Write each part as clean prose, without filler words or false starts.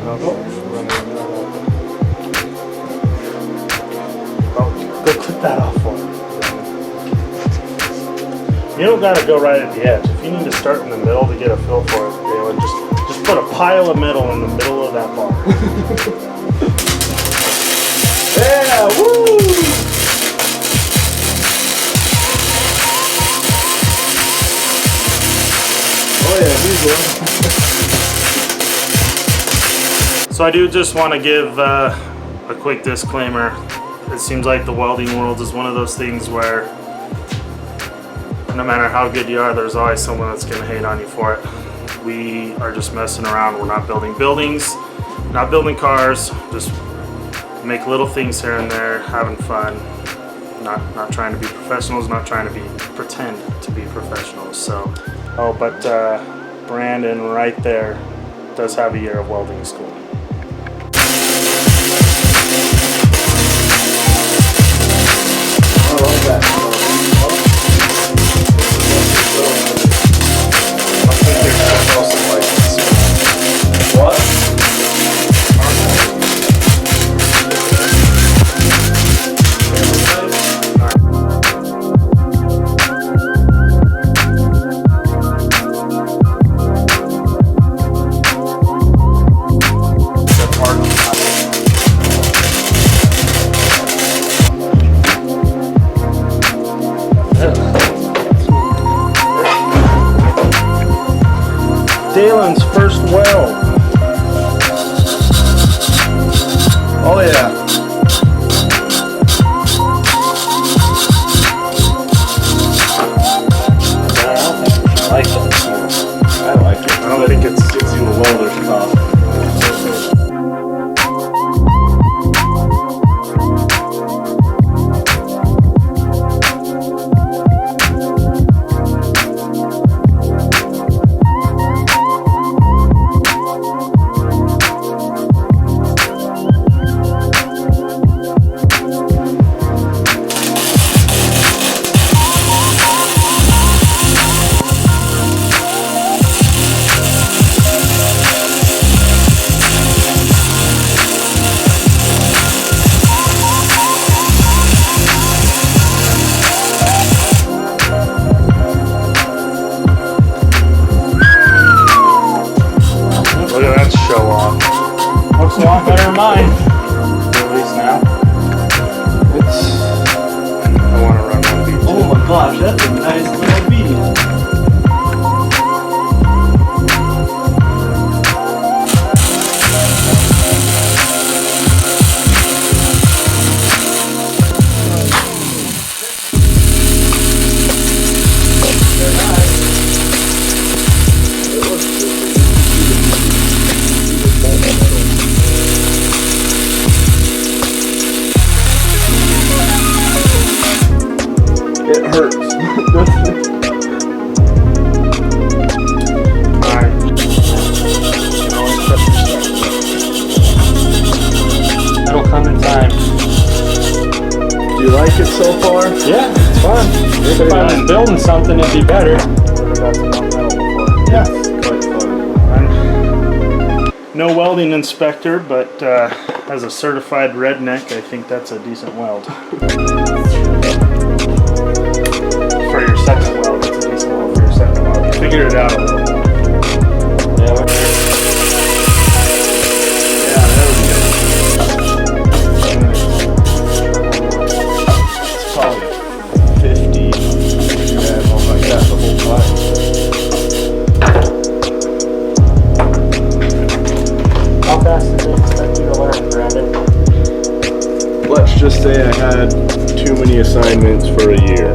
Go clip that off for me. You don't gotta go right at the edge. If you need to start in the middle to get a feel for it, Daylon, just put a pile of metal in the middle of that bar. Yeah, woo! Oh yeah, he's one. So I do just want to give a quick disclaimer. It seems like the welding world is one of those things where no matter how good you are, there's always someone that's going to hate on you for it. We are just messing around. We're not building buildings, not building cars, just make little things here and there, having fun, not trying to be professionals, not trying to pretend to be professionals. So, but Brandon right there does have a year of welding school. I love that. What? Daylon's first weld. Oh yeah. I like that. I like it. I don't think it gives you a welder's top. Look at that show off. Looks a lot better than mine. At least now. I want to run one beat. Oh my gosh, that's a nice little bead. It hurts. Alright. It'll come in time. Do you like it so far? Yeah, it's fun. If I was building something, it'd be better. Yeah. Quite fun. I'm no welding inspector, but as a certified redneck, I think that's a decent weld. For your second weld, it's a decent weld for your second weld. You figured it out a little bit. Yeah, there we go. It's probably 50. Yeah, well, like that the whole time. How fast did they expect you to learn, Brandon? Let's just say I had too many assignments for a year.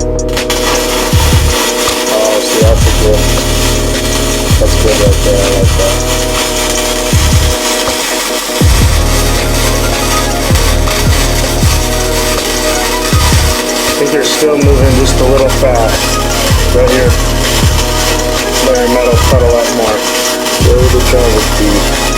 That's good right there, I like that. I think you're still moving just a little fast. Right here. Let your metal cut a lot more. Slow the travel speed.